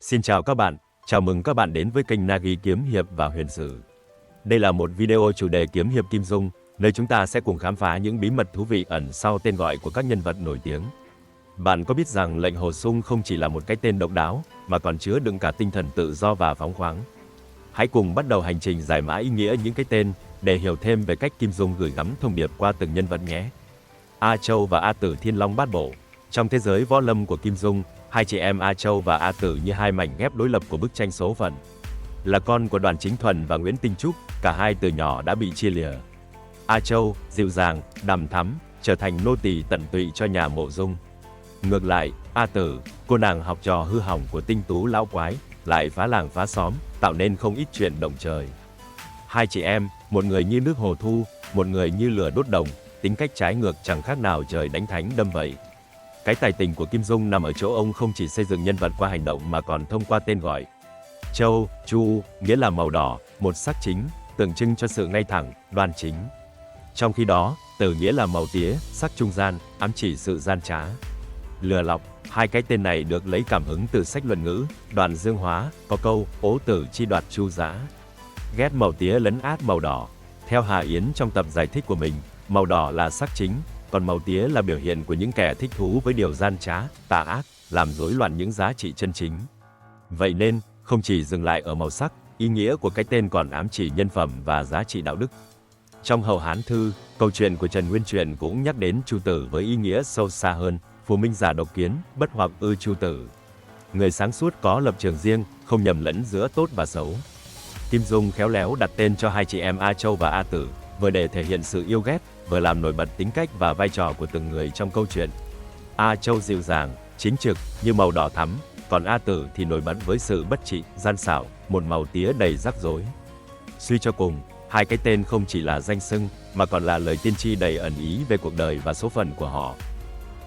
Xin chào các bạn, chào mừng các bạn đến với kênh Nagi Kiếm Hiệp và Huyền Sử. Đây là một video chủ đề kiếm hiệp Kim Dung, nơi chúng ta sẽ cùng khám phá những bí mật thú vị ẩn sau tên gọi của các nhân vật nổi tiếng. Bạn có biết rằng lệnh Hồ Sung không chỉ là một cái tên độc đáo, mà còn chứa đựng cả tinh thần tự do và phóng khoáng. Hãy cùng bắt đầu hành trình giải mã ý nghĩa những cái tên, để hiểu thêm về cách Kim Dung gửi gắm thông điệp qua từng nhân vật nhé. A Châu và A Tử Thiên Long Bát Bộ. Trong thế giới võ lâm của Kim Dung, hai chị em A Châu và A Tử như hai mảnh ghép đối lập của bức tranh số phận. Là con của Đoàn Chính Thuần và Nguyễn Tinh Trúc, cả hai từ nhỏ đã bị chia lìa. A Châu, dịu dàng, đằm thắm, trở thành nô tỳ tận tụy cho nhà Mộ Dung. Ngược lại, A Tử, cô nàng học trò hư hỏng của tinh tú lão quái, lại phá làng phá xóm, tạo nên không ít chuyện động trời. Hai chị em, một người như nước hồ thu, một người như lửa đốt đồng, tính cách trái ngược chẳng khác nào trời đánh thánh đâm vậy. Cái tài tình của Kim Dung nằm ở chỗ ông không chỉ xây dựng nhân vật qua hành động mà còn thông qua tên gọi. Châu, Chu, nghĩa là màu đỏ, một sắc chính, tượng trưng cho sự ngay thẳng, đoan chính. Trong khi đó, Tử nghĩa là màu tía, sắc trung gian, ám chỉ sự gian trá. Lừa lọc, hai cái tên này được lấy cảm hứng từ sách luận ngữ, Đoạn Dương Hóa, có câu, ố tử chi đoạt chu dã. Ghét màu tía lấn át màu đỏ. Theo Hà Yến trong tập giải thích của mình, màu đỏ là sắc chính, còn màu tía là biểu hiện của những kẻ thích thú với điều gian trá, tà ác, làm rối loạn những giá trị chân chính. Vậy nên, không chỉ dừng lại ở màu sắc, ý nghĩa của cái tên còn ám chỉ nhân phẩm và giá trị đạo đức. Trong Hậu Hán Thư, câu chuyện của Trần Nguyên Truyện cũng nhắc đến Chu Tử với ý nghĩa sâu xa hơn, phù minh giả độc kiến, bất hoặc ư Chu Tử. Người sáng suốt có lập trường riêng, không nhầm lẫn giữa tốt và xấu. Kim Dung khéo léo đặt tên cho hai chị em A Châu và A Tử, vừa để thể hiện sự yêu ghét, vừa làm nổi bật tính cách và vai trò của từng người trong câu chuyện. A Châu dịu dàng, chính trực, như màu đỏ thắm, còn A Tử thì nổi bật với sự bất trị, gian xảo, một màu tía đầy rắc rối. Suy cho cùng, hai cái tên không chỉ là danh xưng, mà còn là lời tiên tri đầy ẩn ý về cuộc đời và số phận của họ.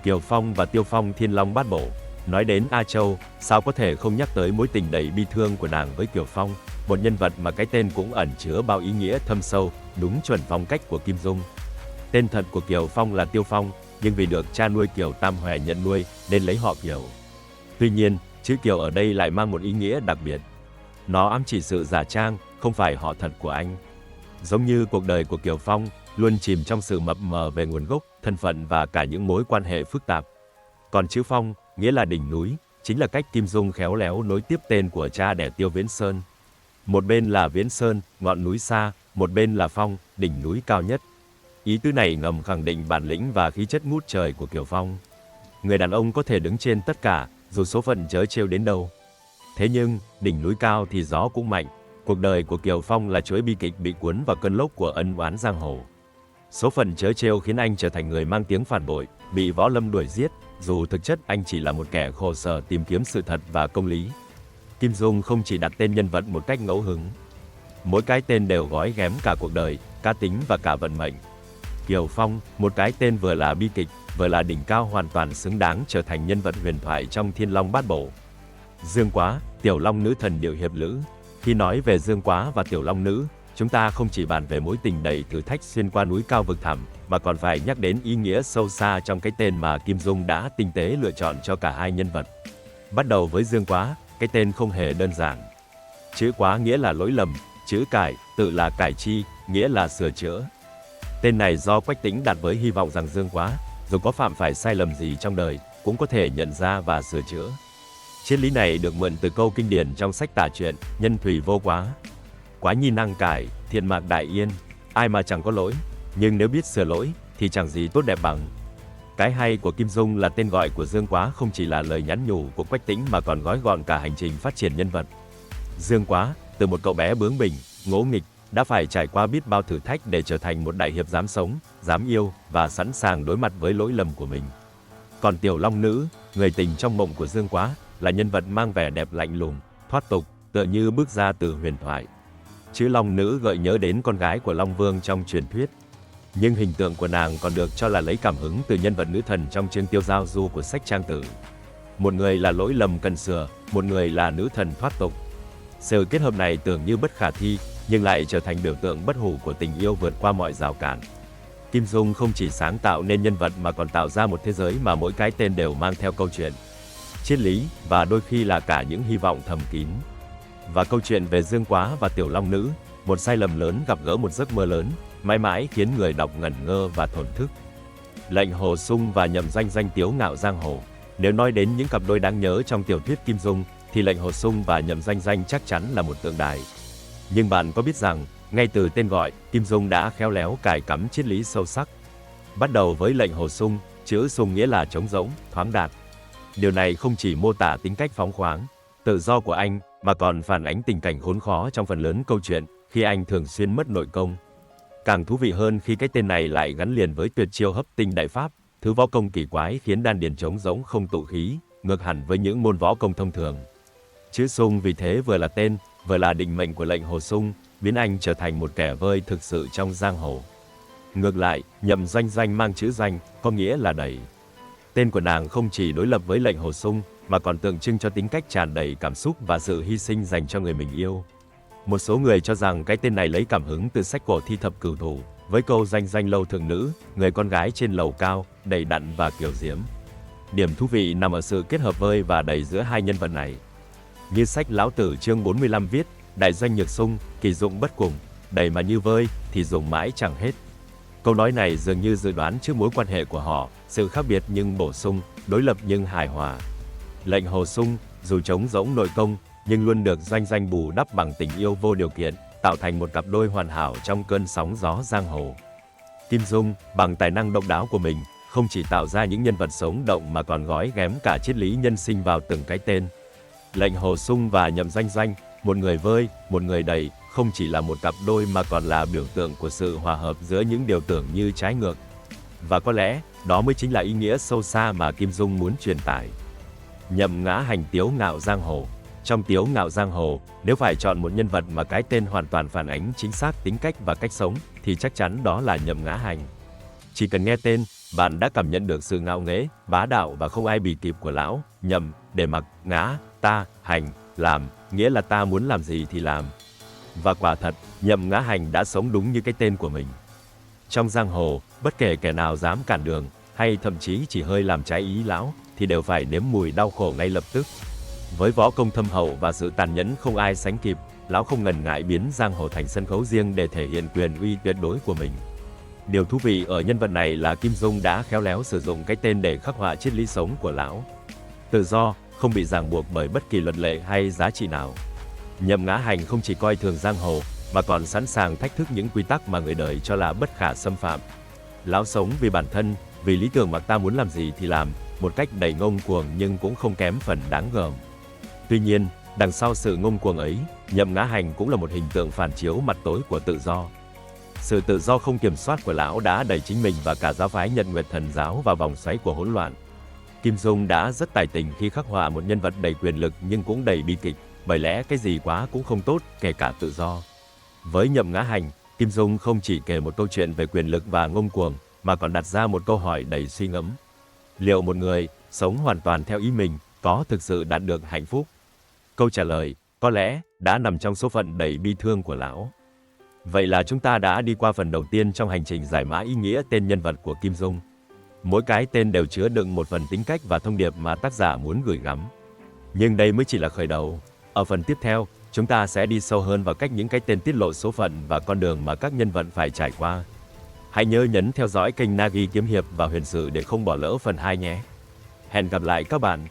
Kiều Phong và Tiêu Phong Thiên Long Bát Bộ. Nói đến A Châu, sao có thể không nhắc tới mối tình đầy bi thương của nàng với Kiều Phong, một nhân vật mà cái tên cũng ẩn chứa bao ý nghĩa thâm sâu, đúng chuẩn phong cách của Kim Dung. Tên thật của Kiều Phong là Tiêu Phong, nhưng vì được cha nuôi Kiều Tam Hòe nhận nuôi, nên lấy họ Kiều. Tuy nhiên, chữ Kiều ở đây lại mang một ý nghĩa đặc biệt. Nó ám chỉ sự giả trang, không phải họ thật của anh. Giống như cuộc đời của Kiều Phong, luôn chìm trong sự mập mờ về nguồn gốc, thân phận và cả những mối quan hệ phức tạp. Còn chữ Phong, nghĩa là đỉnh núi, chính là cách Kim Dung khéo léo nối tiếp tên của cha đẻ Tiêu Viễn Sơn. Một bên là Viễn Sơn, ngọn núi xa, một bên là Phong, đỉnh núi cao nhất. Ý tứ này ngầm khẳng định bản lĩnh và khí chất ngút trời của Kiều Phong. Người đàn ông có thể đứng trên tất cả, dù số phận trớ trêu đến đâu. Thế nhưng, đỉnh núi cao thì gió cũng mạnh. Cuộc đời của Kiều Phong là chuỗi bi kịch bị cuốn vào cơn lốc của ân oán giang hồ. Số phận trớ trêu khiến anh trở thành người mang tiếng phản bội, bị võ lâm đuổi giết, dù thực chất anh chỉ là một kẻ khổ sở tìm kiếm sự thật và công lý. Kim Dung không chỉ đặt tên nhân vật một cách ngẫu hứng. Mỗi cái tên đều gói ghém cả cuộc đời, cá tính và cả vận mệnh. Kiều Phong, một cái tên vừa là bi kịch, vừa là đỉnh cao hoàn toàn xứng đáng trở thành nhân vật huyền thoại trong Thiên Long Bát Bộ. Dương Quá, Tiểu Long Nữ thần điệu hiệp lữ. Khi nói về Dương Quá và Tiểu Long Nữ, chúng ta không chỉ bàn về mối tình đầy thử thách xuyên qua núi cao vực thẳm, mà còn phải nhắc đến ý nghĩa sâu xa trong cái tên mà Kim Dung đã tinh tế lựa chọn cho cả hai nhân vật. Bắt đầu với Dương Quá, cái tên không hề đơn giản. Chữ Quá nghĩa là lỗi lầm, chữ Cải, tự là cải chi, nghĩa là sửa chữa. Tên này do Quách Tĩnh đặt với hy vọng rằng Dương Quá, dù có phạm phải sai lầm gì trong đời, cũng có thể nhận ra và sửa chữa. Triết lý này được mượn từ câu kinh điển trong sách tả truyện Nhân Thủy Vô Quá. Quá nhi năng cải, thiện mạc đại yên, ai mà chẳng có lỗi, nhưng nếu biết sửa lỗi, thì chẳng gì tốt đẹp bằng. Cái hay của Kim Dung là tên gọi của Dương Quá không chỉ là lời nhắn nhủ của Quách Tĩnh mà còn gói gọn cả hành trình phát triển nhân vật. Dương Quá, từ một cậu bé bướng bỉnh, ngỗ nghịch, đã phải trải qua biết bao thử thách để trở thành một đại hiệp dám sống, dám yêu và sẵn sàng đối mặt với lỗi lầm của mình. Còn Tiểu Long Nữ, người tình trong mộng của Dương Quá, là nhân vật mang vẻ đẹp lạnh lùng, thoát tục, tựa như bước ra từ huyền thoại. Chữ Long Nữ gợi nhớ đến con gái của Long Vương trong truyền thuyết. Nhưng hình tượng của nàng còn được cho là lấy cảm hứng từ nhân vật nữ thần trong chương Tiêu Giao Du của sách Trang Tử. Một người là lỗi lầm cần sửa, một người là nữ thần thoát tục. Sự kết hợp này tưởng như bất khả thi, nhưng lại trở thành biểu tượng bất hủ của tình yêu vượt qua mọi rào cản. Kim Dung không chỉ sáng tạo nên nhân vật mà còn tạo ra một thế giới mà mỗi cái tên đều mang theo câu chuyện. triết lý và đôi khi là cả những hy vọng thầm kín. Và câu chuyện về Dương Quá và Tiểu Long Nữ, một sai lầm lớn gặp gỡ một giấc mơ lớn, mãi mãi khiến người đọc ngẩn ngơ và thổn thức. Lệnh Hồ Sung và Nhậm Doanh Doanh tiếu ngạo giang hồ. Nếu nói đến những cặp đôi đáng nhớ trong tiểu thuyết Kim Dung, thì Lệnh Hồ Sung và Nhậm Doanh Doanh chắc chắn là một tượng đài. Nhưng bạn có biết rằng, ngay từ tên gọi, Kim Dung đã khéo léo cài cắm triết lý sâu sắc. Bắt đầu với Lệnh Hồ Sung, chữ Sung nghĩa là trống rỗng, thoáng đạt. Điều này không chỉ mô tả tính cách phóng khoáng, tự do của anh, mà còn phản ánh tình cảnh khốn khó trong phần lớn câu chuyện, khi anh thường xuyên mất nội công. Càng thú vị hơn khi cái tên này lại gắn liền với tuyệt chiêu hấp tinh đại pháp, thứ võ công kỳ quái khiến đan điền trống rỗng không tụ khí, ngược hẳn với những môn võ công thông thường. Chữ Sung vì thế vừa là tên, vừa là định mệnh của Lệnh Hồ Sung, biến anh trở thành một kẻ vơi thực sự trong giang hồ. Ngược lại, Nhậm Doanh Doanh mang chữ Doanh, có nghĩa là đẩy. Tên của nàng không chỉ đối lập với Lệnh Hồ Sung, mà còn tượng trưng cho tính cách tràn đầy cảm xúc và sự hy sinh dành cho người mình yêu. Một số người cho rằng cái tên này lấy cảm hứng từ sách cổ thi thập cửu thủ, với câu Doanh Doanh lâu thượng nữ, người con gái trên lầu cao, đầy đặn và kiều diễm. Điểm thú vị nằm ở sự kết hợp vơi và đầy giữa hai nhân vật này. Như sách Lão Tử chương 45 viết, đại doanh nhược sung, kỳ dụng bất cùng, đầy mà như vơi, thì dùng mãi chẳng hết. Câu nói này dường như dự đoán trước mối quan hệ của họ, sự khác biệt nhưng bổ sung, đối lập nhưng hài hòa. Lệnh Hồ Sung, dù trống rỗng nội công, nhưng luôn được Doanh Doanh bù đắp bằng tình yêu vô điều kiện, tạo thành một cặp đôi hoàn hảo trong cơn sóng gió giang hồ. Kim Dung, bằng tài năng độc đáo của mình, không chỉ tạo ra những nhân vật sống động mà còn gói ghém cả triết lý nhân sinh vào từng cái tên. Lệnh Hồ Sung và Nhậm Doanh Doanh, một người vơi, một người đầy, không chỉ là một cặp đôi mà còn là biểu tượng của sự hòa hợp giữa những điều tưởng như trái ngược. Và có lẽ, đó mới chính là ý nghĩa sâu xa mà Kim Dung muốn truyền tải. Nhậm Ngã Hành tiếu ngạo giang hồ. Trong tiếu ngạo giang hồ, nếu phải chọn một nhân vật mà cái tên hoàn toàn phản ánh chính xác tính cách và cách sống, thì chắc chắn đó là Nhậm Ngã Hành. Chỉ cần nghe tên, bạn đã cảm nhận được sự ngạo nghễ, bá đạo và không ai bì kịp của lão. Nhậm, để mặc, ngã, ta, hành, làm, nghĩa là ta muốn làm gì thì làm. Và quả thật, Nhậm Ngã Hành đã sống đúng như cái tên của mình. Trong giang hồ, bất kể kẻ nào dám cản đường, hay thậm chí chỉ hơi làm trái ý lão, thì đều phải nếm mùi đau khổ ngay lập tức. Với võ công thâm hậu và sự tàn nhẫn không ai sánh kịp, lão không ngần ngại biến giang hồ thành sân khấu riêng để thể hiện quyền uy tuyệt đối của mình. Điều thú vị ở nhân vật này là Kim Dung đã khéo léo sử dụng cái tên để khắc họa triết lý sống của lão. Tự do, không bị ràng buộc bởi bất kỳ luật lệ hay giá trị nào. Nhậm Ngã Hành không chỉ coi thường giang hồ, mà còn sẵn sàng thách thức những quy tắc mà người đời cho là bất khả xâm phạm. Lão sống vì bản thân, vì lý tưởng mà ta muốn làm gì thì làm, một cách đầy ngông cuồng nhưng cũng không kém phần đáng gờm. Tuy nhiên, đằng sau sự ngông cuồng ấy, Nhậm Ngã Hành cũng là một hình tượng phản chiếu mặt tối của tự do. Sự tự do không kiểm soát của lão đã đẩy chính mình và cả giáo phái Nhật Nguyệt Thần giáo vào vòng xoáy của hỗn loạn. Kim Dung đã rất tài tình khi khắc họa một nhân vật đầy quyền lực nhưng cũng đầy bi kịch, bởi lẽ cái gì quá cũng không tốt, kể cả tự do. Với Nhậm Ngã Hành, Kim Dung không chỉ kể một câu chuyện về quyền lực và ngông cuồng, mà còn đặt ra một câu hỏi đầy suy ngẫm. Liệu một người sống hoàn toàn theo ý mình có thực sự đạt được hạnh phúc? Câu trả lời có lẽ đã nằm trong số phận đầy bi thương của lão. Vậy là chúng ta đã đi qua phần đầu tiên trong hành trình giải mã ý nghĩa tên nhân vật của Kim Dung. Mỗi cái tên đều chứa đựng một phần tính cách và thông điệp mà tác giả muốn gửi gắm. Nhưng đây mới chỉ là khởi đầu. Ở phần tiếp theo, chúng ta sẽ đi sâu hơn vào cách những cái tên tiết lộ số phận và con đường mà các nhân vật phải trải qua. Hãy nhớ nhấn theo dõi kênh Nagi Kiếm Hiệp và Huyền Sử để không bỏ lỡ phần 2 nhé. Hẹn gặp lại các bạn.